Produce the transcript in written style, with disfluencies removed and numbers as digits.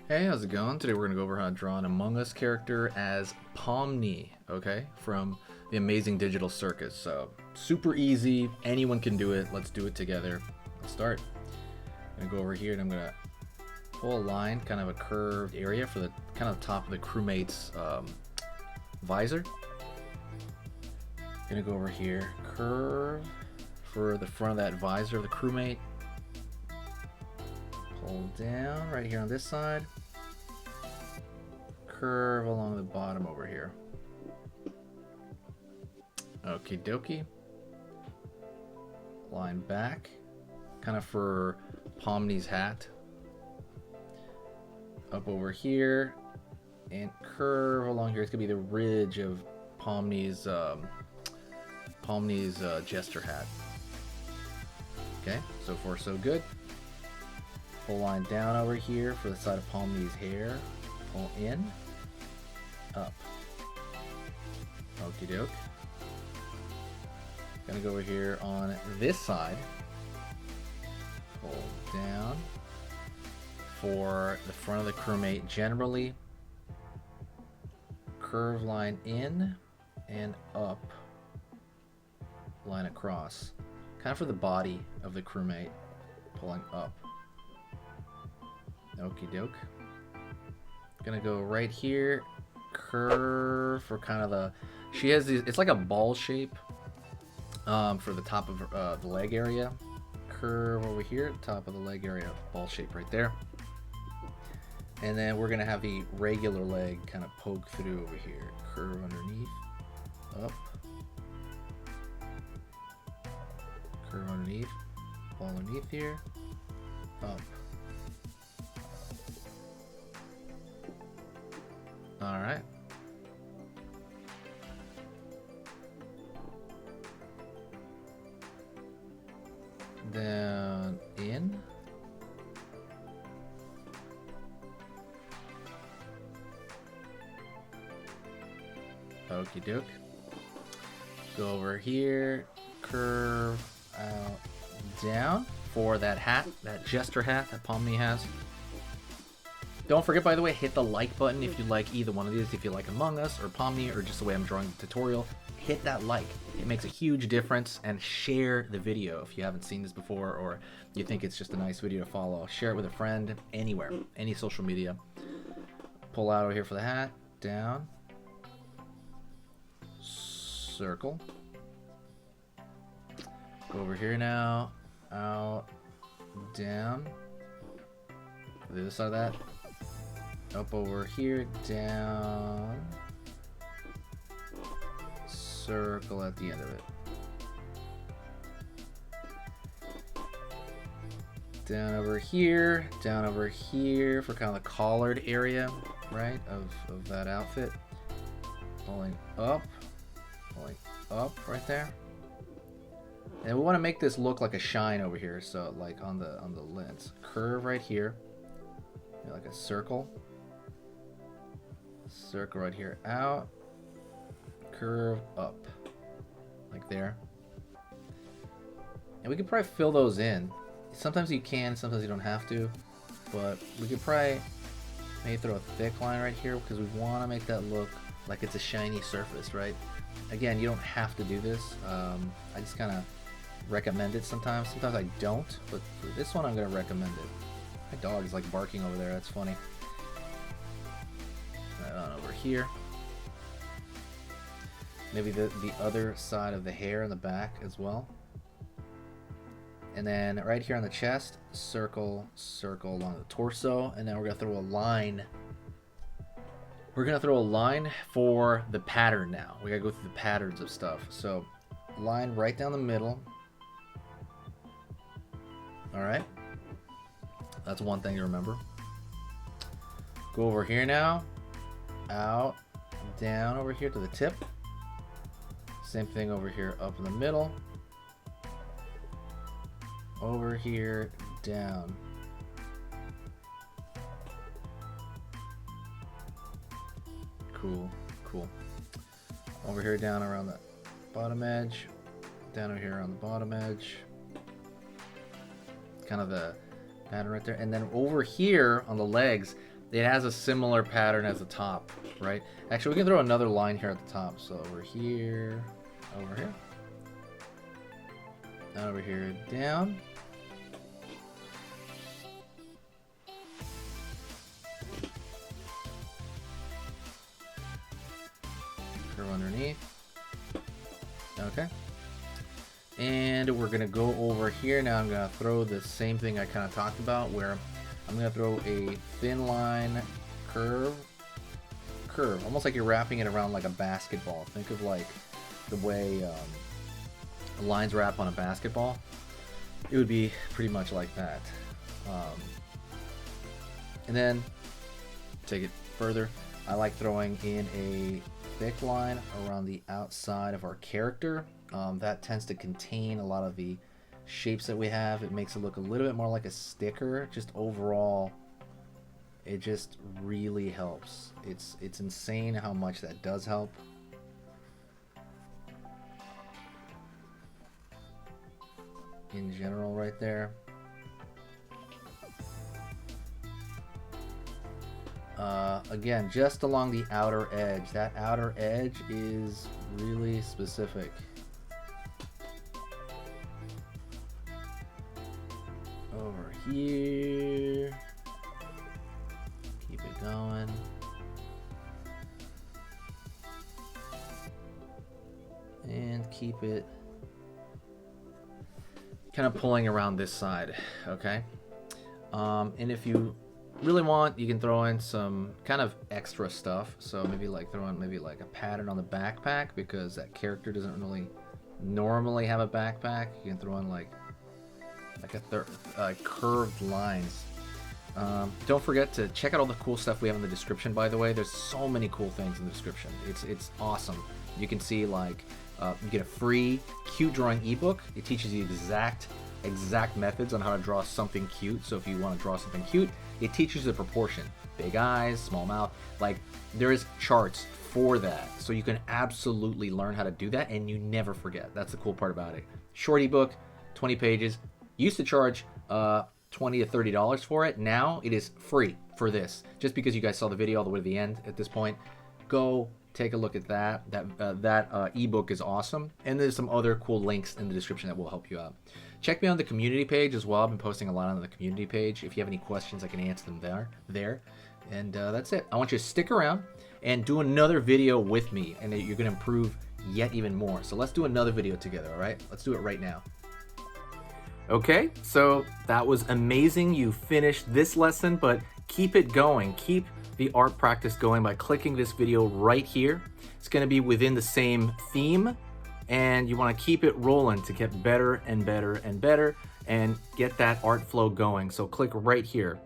Hey, how's it going? Today we're going to go over how to draw an Among Us character as Pomni, okay, from the Amazing Digital Circus. So, super easy, anyone can do it. Let's do it together. Let's start. I'm going to go over here and I'm going to pull a line, kind of a curved area for the kind of top of the crewmate's visor. Going to go over here, curve for the front of that visor of the crewmate. Pull down right here on this side. Curve along the bottom over here. Okie dokie. Line back, kind of for Pomni's hat. Up over here and curve along here. It's gonna be the ridge of Pomni's jester hat. Okay, so far so good. Pull line down over here for the side of Pomni's hair. Pull in, up. Okie doke. Gonna go over here on this side. Pull down for the front of the crewmate generally. Curve line in and up. Line across. Kind of for the body of the crewmate. Pulling up. Okie doke. Gonna go right here, curve for kind of the, she has these, it's like a ball shape for the top of the leg area. Curve over here, top of the leg area, ball shape right there. And then we're gonna have the regular leg kind of poke through over here. Curve underneath, up. Curve underneath, ball underneath here, up. All right. Down in. Okie doke. Go over here, curve out, down for that hat, that jester hat that Pomni has. Don't forget, by the way, hit the like button if you like either one of these. If you like Among Us or Pomni or just the way I'm drawing the tutorial, hit that like. It makes a huge difference. And share the video if you haven't seen this before or you think it's just a nice video to follow. Share it with a friend, anywhere, any social media. Pull out over here for the hat, down, circle. Go over here now, out, down. The other side of that. Up over here, down, circle at the end of it. Down over here for kind of the collared area, right, of that outfit. Pulling up right there. And we want to make this look like a shine over here, so like on the lens. Curve right here, like a circle. Circle right here, out, curve up, like there. And we could probably fill those in. Sometimes you can, sometimes you don't have to, but we could probably maybe throw a thick line right here because we want to make that look like it's a shiny surface, right? Again, you don't have to do this. I just kind of recommend it sometimes. Sometimes I don't, but for this one I'm going to recommend it. My dog is like barking over there, that's funny. On over here. Maybe the other side of the hair in the back as well. And then right here on the chest, circle along the torso, and then we're gonna throw a line. We're gonna throw a line for the pattern now. We gotta go through the patterns of stuff. So line right down the middle. Alright. That's one thing to remember. Go over here now. Out, down over here to the tip. Same thing over here, up in the middle. Over here, down. Cool. Over here, down around the bottom edge. Down over here on the bottom edge. kind of the pattern right there. And then over here on the legs, it has a similar pattern as the top, right? Actually, we can throw another line here at the top. So over here, over here, down. Curve underneath. Okay. And we're gonna go over here now. I'm gonna throw the same thing I kind of talked about, where I'm gonna throw a thin line curve, almost like you're wrapping it around like a basketball. Think of like the way lines wrap on a basketball. It would be pretty much like that. And then take it further. I like throwing in a thick line around the outside of our character. That tends to contain a lot of the shapes that we have. It makes it look a little bit more like a sticker. Just overall, it just really helps. It's insane how much that does help. In general, right there. Again, just along the outer edge. That outer edge is really specific. Over here. Keep it going. And keep it kind of pulling around this side, okay? And if you really want, you can throw in some kind of extra stuff. So maybe like throw in maybe like a pattern on the backpack, because that character doesn't really normally have a backpack. You can throw in like a curved lines. Don't forget to check out all the cool stuff we have in the description, by the way. There's so many cool things in the description. It's awesome. You can see like you get a free cute drawing ebook. It teaches you exact methods on how to draw something cute. So if you want to draw something cute, it teaches the proportion. Big eyes, small mouth. Like, there is charts for that. So you can absolutely learn how to do that and you never forget. That's the cool part about it. Short ebook, 20 pages. Used to charge $20 to $30 for it. Now it is free for this. Just because you guys saw the video all the way to the end at this point, go take a look at that. That ebook is awesome. And there's some other cool links in the description that will help you out. Check me on the community page as well. I've been posting a lot on the community page. If you have any questions, I can answer them there. And that's it. I want you to stick around and do another video with me, and you're going to improve yet even more. So let's do another video together, all right? Let's do it right now. Okay, so that was amazing. You finished this lesson, but keep it going. Keep the art practice going by clicking this video right here. It's going to be within the same theme, and you want to keep it rolling to get better and better and better and get that art flow going. So click right here.